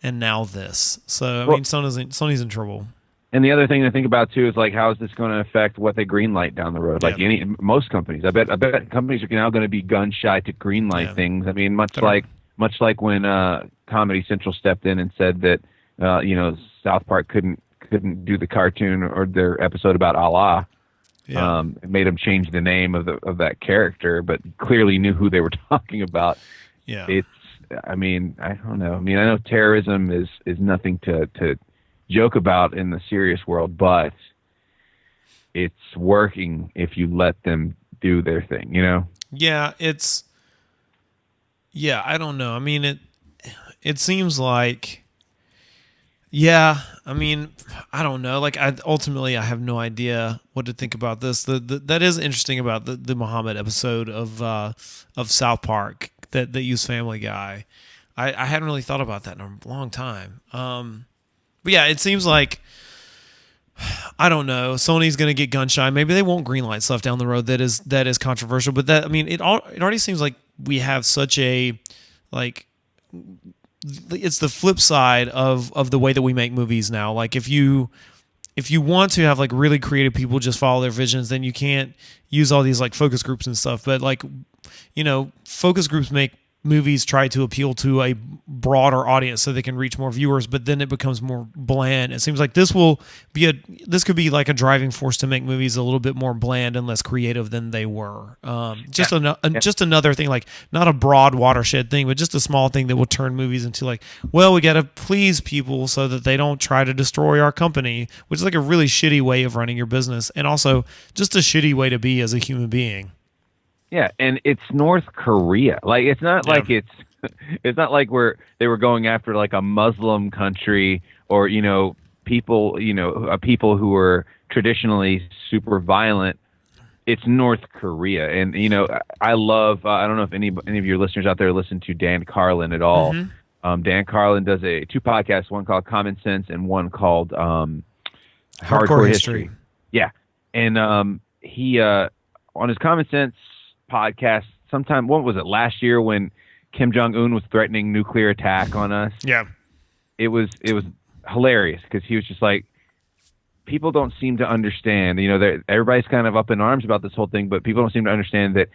and now this. So I mean, Sony's in trouble. And the other thing to think about too is like, how is this going to affect what they greenlight down the road? Like most companies, I bet companies are now going to be gun shy to greenlight things. I mean, much like when Comedy Central stepped in and said that South Park couldn't do the cartoon or their episode about Allah. Yeah. It made them change the name of that character, but clearly knew who they were talking about. Yeah. I mean, I don't know. I mean, I know terrorism is nothing to joke about in the serious world, but it's working if you let them do their thing, Yeah, I don't know. I mean, it seems like, I mean, I don't know. Like, ultimately, I have no idea what to think about this. That is interesting about the Muhammad episode of South Park that used Family Guy. I hadn't really thought about that in a long time. But yeah, it seems like I don't know. Sony's going to get gun shy. Maybe they won't greenlight stuff down the road that is controversial. But that, I mean, it already seems like we have such a like it's the flip side of the way that we make movies now. Like if you want to have like really creative people just follow their visions, then you can't use all these like focus groups and stuff. But like, focus groups make movies try to appeal to a broader audience so they can reach more viewers, but then it becomes more bland. It seems like this could be like a driving force to make movies a little bit more bland and less creative than they were. Just another thing, like not a broad watershed thing, but just a small thing that will turn movies into like, well, we got to please people so that they don't try to destroy our company, which is like a really shitty way of running your business, and also just a shitty way to be as a human being. Yeah, and it's North Korea. Like it's not like it's not like they were going after like a Muslim country or people people who are traditionally super violent. It's North Korea, and I love. I don't know if any of your listeners out there listen to Dan Carlin at all. Mm-hmm. Dan Carlin does two podcasts, one called Common Sense and one called Hardcore History. Yeah, and he on his Common Sense podcast sometime, what was it, last year when Kim Jong-un was threatening nuclear attack on us? Yeah, it was hilarious because he was just like, people don't seem to understand, everybody's kind of up in arms about this whole thing, but people don't seem to understand that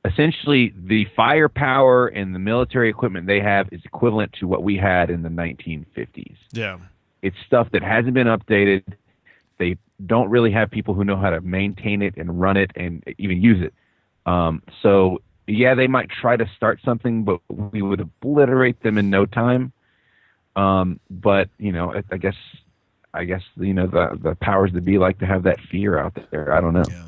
essentially the firepower and the military equipment they have is equivalent to what we had in the 1950s. Yeah, it's stuff that hasn't been updated. They don't really have people who know how to maintain it and run it and even use it. So yeah, they might try to start something, but we would obliterate them in no time. But I guess the powers that be like to have that fear out there. I don't know. Yeah.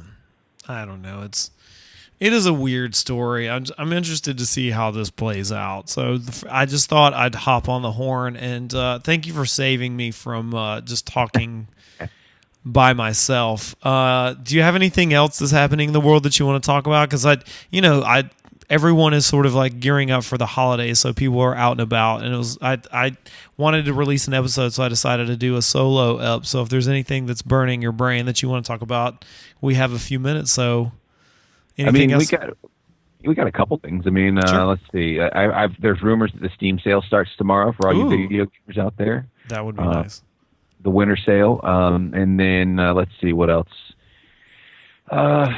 I don't know. It is a weird story. I'm interested to see how this plays out. So I just thought I'd hop on the horn and thank you for saving me from just talking by myself. Do you have anything else that's happening in the world that you want to talk about? Because everyone is sort of like gearing up for the holidays, so people are out and about. And I wanted to release an episode, so I decided to do a solo ep. So if there's anything that's burning your brain that you want to talk about, we have a few minutes. So anything else? We got a couple things. I mean, sure. Let's see. There's rumors that the Steam sale starts tomorrow for all you video gamers out there. That would be nice. The winter sale, and then let's see what else. I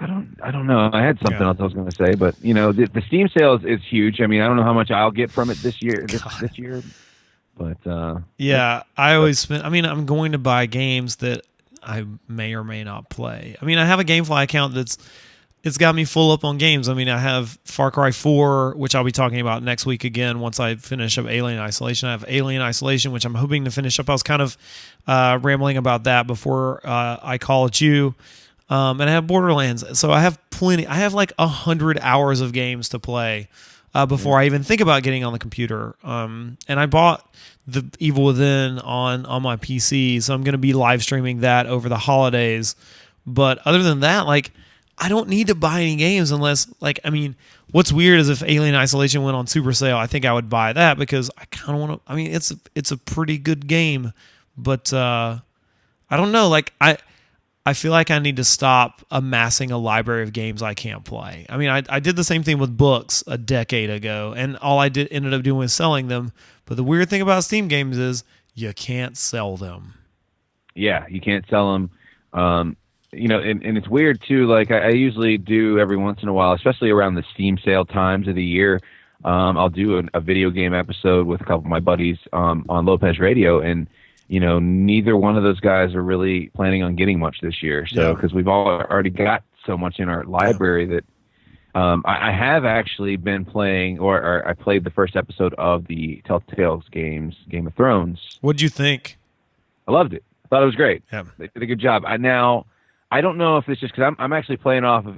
don't know. I had something else I was going to say, but the Steam sale is huge. I mean, I don't know how much I'll get from it this year. This year, but yeah, I always spend. I mean, I'm going to buy games that I may or may not play. I mean, I have a GameFly account it's got me full up on games. I mean, I have Far Cry 4, which I'll be talking about next week again once I finish up Alien Isolation. I have Alien Isolation, which I'm hoping to finish up. I was kind of rambling about that before I called you. And I have Borderlands. So I have plenty. I have like 100 hours of games to play before I even think about getting on the computer. And I bought The Evil Within on my PC, so I'm going to be live streaming that over the holidays. But other than that, like, I don't need to buy any games unless, like, I mean, what's weird is if Alien Isolation went on super sale, I think I would buy that because I kind of want to. I mean, it's a pretty good game, but I don't know. Like, I feel like I need to stop amassing a library of games I can't play. I mean, I did the same thing with books a decade ago, and all I ended up doing was selling them. But the weird thing about Steam games is you can't sell them. Yeah, you can't sell them. And it's weird too. Like I usually do every once in a while, especially around the Steam sale times of the year. I'll do a video game episode with a couple of my buddies on Lopez Radio, and neither one of those guys are really planning on getting much this year. So because we've all already got so much in our library that I have actually been playing, or I played the first episode of the Telltale's games, Game of Thrones. What'd you think? I loved it. I thought it was great. Yeah. They did a good job. I don't know if it's just because I'm actually playing off of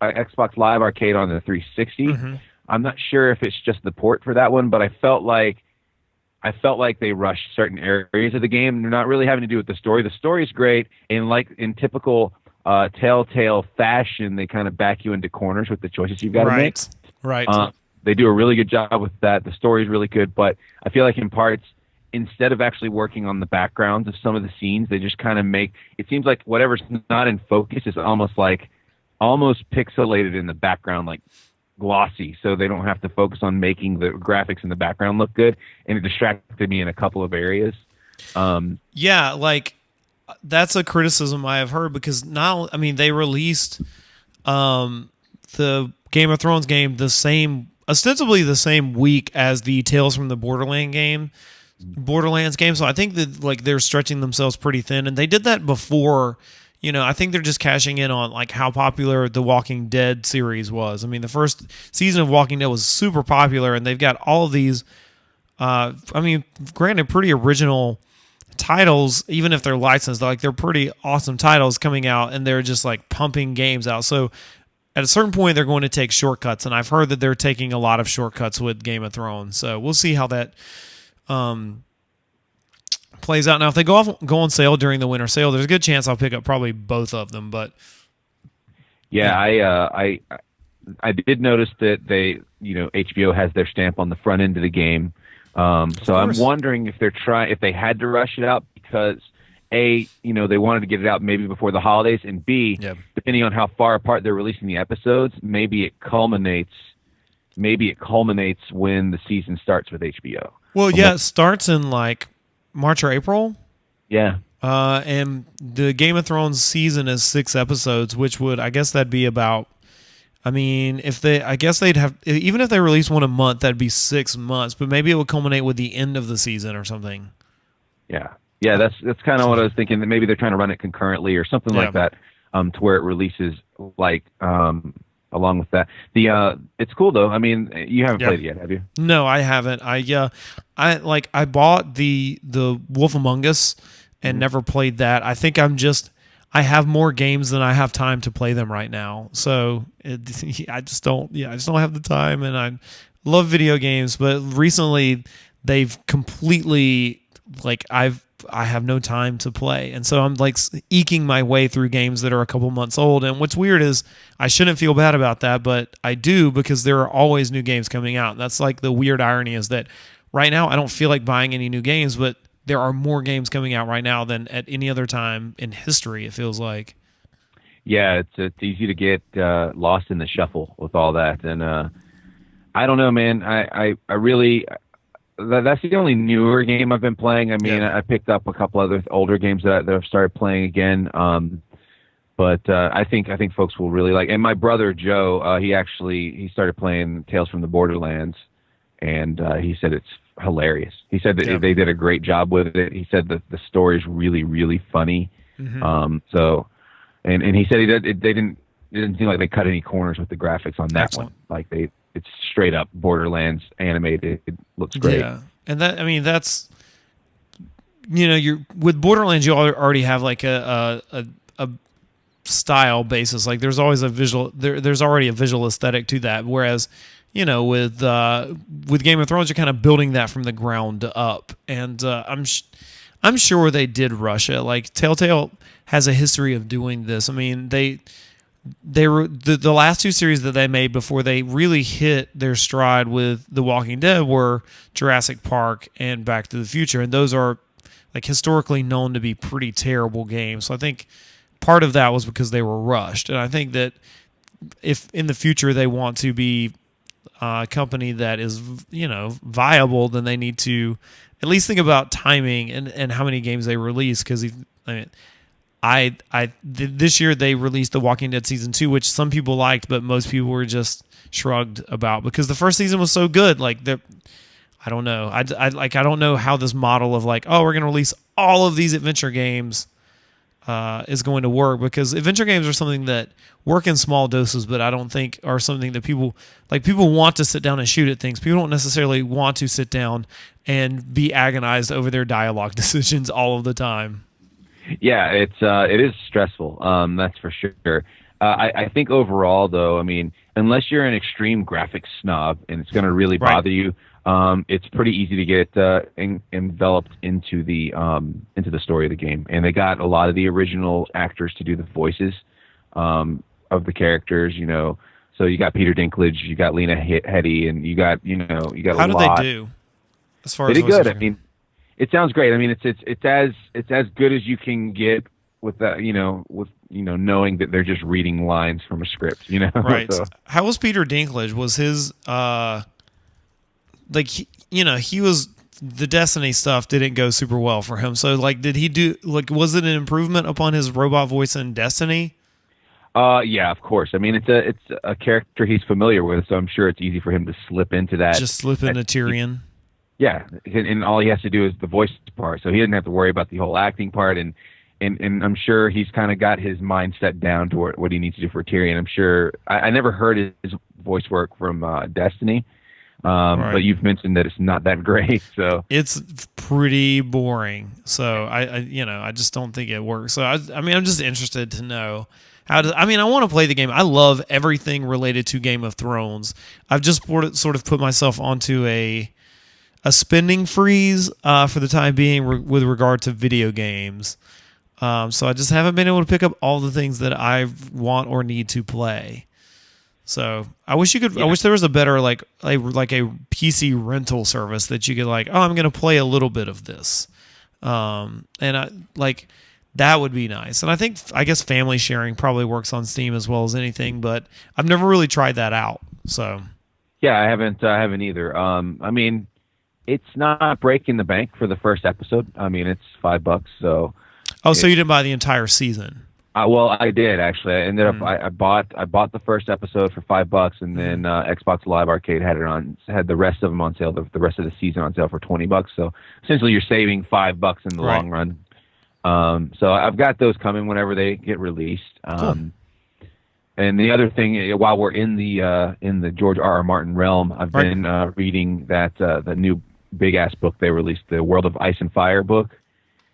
Xbox Live Arcade on the 360. Mm-hmm. I'm not sure if it's just the port for that one, but I felt like they rushed certain areas of the game. They're not really having to do with the story. The story is great, and like in typical Telltale fashion, they kind of back you into corners with the choices you've got to make. Right. They do a really good job with that. The story is really good, but I feel like in parts instead of actually working on the backgrounds of some of the scenes, they just kind of make it seems like whatever's not in focus is almost pixelated in the background, like glossy, so they don't have to focus on making the graphics in the background look good, and it distracted me in a couple of areas. Yeah, like that's a criticism I have heard, because now, I mean, they released the Game of Thrones game ostensibly the same week as the Tales from the Borderlands game. So I think that like they're stretching themselves pretty thin, and they did that before. I think they're just cashing in on like how popular the Walking Dead series was. I mean, the first season of Walking Dead was super popular, and they've got all of these. I mean, granted, pretty original titles, even if they're licensed, like they're pretty awesome titles coming out, and they're just like pumping games out. So at a certain point, they're going to take shortcuts, and I've heard that they're taking a lot of shortcuts with Game of Thrones. So we'll see how that plays out. Now, if they go on sale during the winter sale, there's a good chance I'll pick up probably both of them. But yeah, I did notice that they, HBO has their stamp on the front end of the game. So I'm wondering if if they had to rush it out because A, they wanted to get it out maybe before the holidays, and B, depending on how far apart they're releasing the episodes, maybe it culminates when the season starts with HBO. Well, yeah, it starts in like March or April. Yeah. And the Game of Thrones season is 6 episodes, which I guess that'd be about, I mean, they'd have, even if they release one a month, that'd be 6 months, but maybe it would culminate with the end of the season or something. Yeah. Yeah, that's kind of what I was thinking, that maybe they're trying to run it concurrently or something like that, to where it releases like along with that. It's cool though. I mean, you haven't played it yet, have you? No, I haven't. I bought the Wolf Among Us and never played that. I think I have more games than I have time to play them right now. So I just don't have the time, and I love video games, but recently they've completely I have no time to play. And so I'm like eking my way through games that are a couple months old. And what's weird is I shouldn't feel bad about that, but I do, because there are always new games coming out. And that's like the weird irony, is that right now I don't feel like buying any new games, but there are more games coming out right now than at any other time in history, it feels like. Yeah, it's easy to get lost in the shuffle with all that. And I don't know, man. I really... That's the only newer game I've been playing. I mean, I picked up a couple other older games that I've started playing again. But I think folks will really like. And my brother Joe, he started playing Tales from the Borderlands, and he said it's hilarious. He said that they did a great job with it. He said that the story is really, really funny. Mm-hmm. And he said it didn't seem like they cut any corners with the graphics on that one. Like it's straight up Borderlands animated. It looks great. Yeah, and that's you're with Borderlands, you already have like a style basis. Like there's always a visual. There's already a visual aesthetic to that. Whereas with Game of Thrones, you're kind of building that from the ground up. And I'm sure they did rush it. Like Telltale has a history of doing this. I mean, they were the last 2 series that they made before they really hit their stride with The Walking Dead were Jurassic Park and Back to the Future, and those are like historically known to be pretty terrible games. So I think part of that was because they were rushed, and I think that if in the future they want to be a company that is viable, then they need to at least think about timing and how many games they release. Because this year they released The Walking Dead season 2, which some people liked, but most people were just shrugged about because the first season was so good. Like I don't know. I don't know how this model of like, oh, we're going to release all of these adventure games is going to work, because adventure games are something that work in small doses, but I don't think are something that people want to sit down and shoot at things. People don't necessarily want to sit down and be agonized over their dialogue decisions all of the time. Yeah, it is stressful. That's for sure. I think overall, though, I mean, unless you're an extreme graphics snob and it's going to really bother you, it's pretty easy to get enveloped into the story of the game. And they got a lot of the original actors to do the voices of the characters. So you got Peter Dinklage, you got Lena Headey, and you got a lot. How did they do? As far they as did good. I mean, it sounds great. I mean, it's as good as you can get with that, knowing that they're just reading lines from a script, Right. So How was Peter Dinklage? Was his like he was the Destiny stuff didn't go super well for him. So like, did he do like was it an improvement upon his robot voice in Destiny? yeah, of course. I mean, it's a character he's familiar with, so I'm sure it's easy for him to slip into that. Just slip into Tyrion. Yeah, and all he has to do is the voice part, so he doesn't have to worry about the whole acting part. And I'm sure he's kind of got his mindset down to what he needs to do for Tyrion. I'm sure I never heard his voice work from Destiny, Right. but you've mentioned that it's not that great, so It's pretty boring. So I just don't think it works. So I mean, I'm just interested to know how to. I mean, I want to play the game. I love everything related to Game of Thrones. I've just sort of put myself onto a spending freeze for the time being with regard to video games. So I just haven't been able to pick up all the things that I want or need to play. So I wish you could. Yeah. I wish there was a better like a PC rental service that you could like. Oh, I'm going to play a little bit of this, and I like that would be nice. And I guess family sharing probably works on Steam as well as anything, but I've never really tried that out. So yeah, I haven't either. I mean, it's not breaking the bank for the first episode. I mean, it's $5, so. Oh, so you didn't buy the entire season? Well, I did actually. I ended up I bought the first episode for $5, and then Xbox Live Arcade had the rest of them on sale, the rest of the season on sale for $20. So essentially, you're saving $5 in the long run. So I've got those coming whenever they get released. Cool. And the other thing, while we're in the George R. R. Martin realm, I've been reading that the new big ass book they released, the World of Ice and Fire book.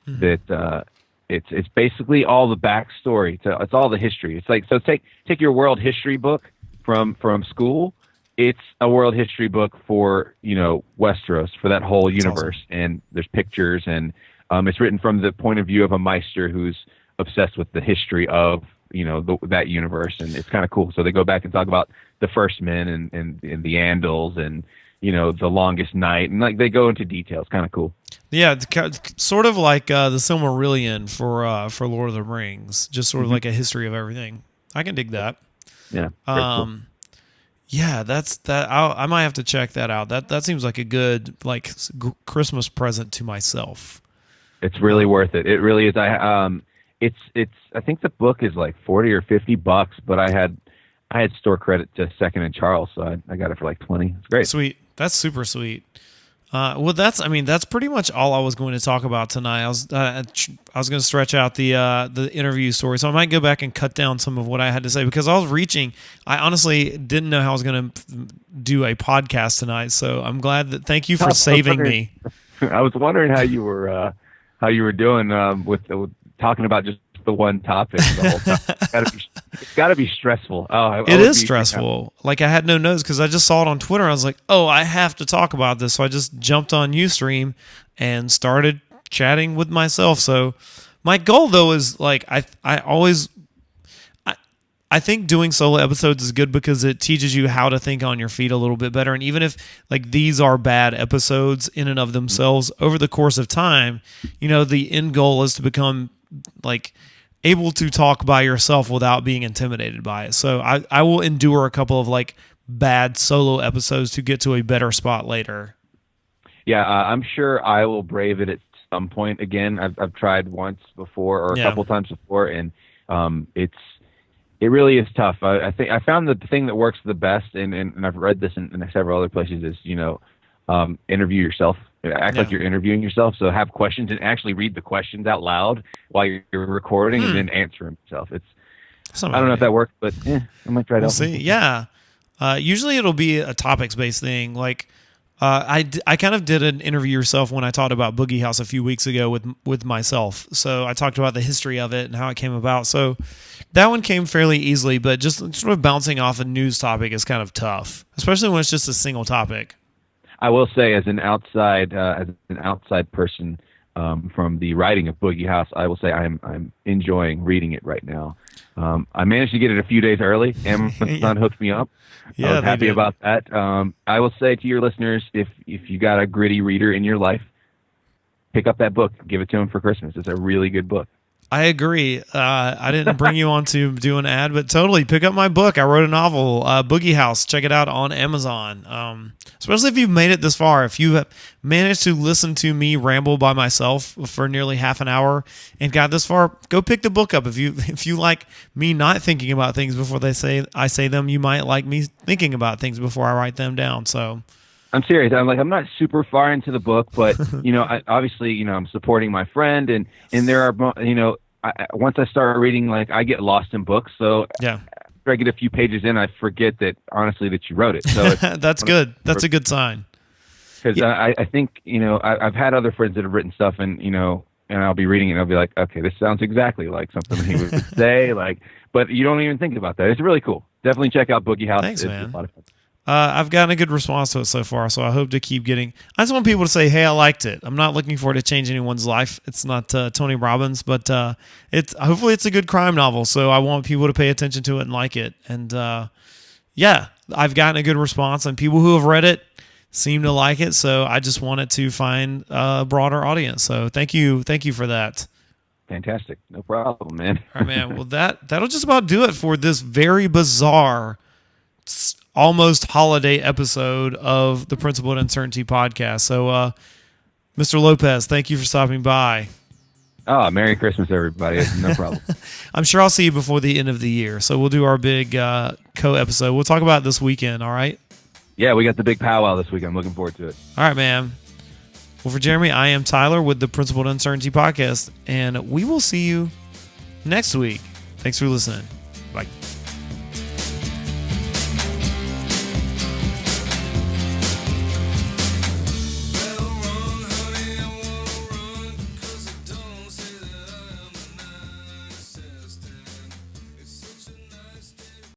That it's basically all the backstory. It's all the history. It's like, so take your world history book from school. It's a world history book for Westeros, for that whole universe. Awesome. And there's pictures, and it's written from the point of view of a Meister who's obsessed with the history of that universe, and it's kind of cool. So they go back and talk about the First Men and the Andals and the Longest Night, and like they go into details. Kind of cool. Yeah, sort of like the Silmarillion for Lord of the Rings, just sort of like a history of everything. I can dig that. Yeah. Cool. Yeah, that's that. I might have to check that out. That seems like a good Christmas present to myself. It's really worth it. It really is. I think the book is like $40 or $50, but I had store credit to Second and Charles, so I got it for like $20. It's great. Sweet. That's super sweet. Well, that's pretty much all I was going to talk about tonight. I was going to stretch out the interview story, so I might go back and cut down some of what I had to say because I honestly didn't know how I was going to do a podcast tonight. So I'm glad that. Thank you for saving me. I was wondering how you were doing with talking about just the one topic the whole time. It's got to be stressful. It is stressful. Like I had no notes because I just saw it on Twitter. I was like, oh, I have to talk about this. So I just jumped on Ustream and started chatting with myself. So my goal though is like I think doing solo episodes is good because it teaches you how to think on your feet a little bit better. And even if like these are bad episodes in and of themselves, over the course of time, the end goal is to become like able to talk by yourself without being intimidated by it. So I will endure a couple of like bad solo episodes to get to a better spot later. Yeah, I'm sure I will brave it at some point again. I've tried once before or a couple times before, and it really is tough. I think I found that the thing that works the best, and I've read this in several other places, is interview yourself. Act like you're interviewing yourself. So have questions and actually read the questions out loud while you're recording and then answer them yourself. I don't know if that works, but I might try it out. We'll see. Yeah. Usually it'll be a topics-based thing. Like I kind of did an interview yourself when I talked about Boogie House a few weeks ago with myself. So I talked about the history of it and how it came about. So that one came fairly easily, but just sort of bouncing off a news topic is kind of tough, especially when it's just a single topic. I will say, as an outside person from the writing of Boogie House, I will say I'm enjoying reading it right now. I managed to get it a few days early. Amazon hooked me up. I was happy about that. I will say to your listeners, if you got a gritty reader in your life, pick up that book, give it to him for Christmas. It's a really good book. I agree. I didn't bring you on to do an ad, but totally pick up my book. I wrote a novel, Boogie House. Check it out on Amazon. Especially if you've made it this far. If you have managed to listen to me ramble by myself for nearly half an hour and got this far, go pick the book up. If you like me not thinking about things before I say them, you might like me thinking about things before I write them down. So I'm serious. I'm not super far into the book, but obviously, I'm supporting my friend, and there are, once I start reading, I get lost in books. So yeah, after I get a few pages in, I forget that honestly that you wrote it. So that's good. That's a good sign. Because I think I've had other friends that have written stuff, and I'll be reading it, and I'll be like, okay, this sounds exactly like something he would say, but you don't even think about that. It's really cool. Definitely check out Boogie House. Thanks, it's man. a lot of fun. I've gotten a good response to it so far, so I hope to keep getting. I just want people to say, "Hey, I liked it." I'm not looking for it to change anyone's life. It's not Tony Robbins, but hopefully it's a good crime novel. So I want people to pay attention to it and like it. And yeah, I've gotten a good response, and people who have read it seem to like it. So I just want it to find a broader audience. So thank you for that. Fantastic, no problem, man. All right, man. Well, that'll just about do it for this very bizarre, almost holiday episode of the Principled Uncertainty podcast. So, Mr. Lopez, thank you for stopping by. Oh, Merry Christmas, everybody. No problem. I'm sure I'll see you before the end of the year. So we'll do our big co-episode. We'll talk about it this weekend, all right? Yeah, we got the big powwow this week. I'm looking forward to it. All right, man. Well, for Jeremy, I am Tyler with the Principled Uncertainty podcast, and we will see you next week. Thanks for listening.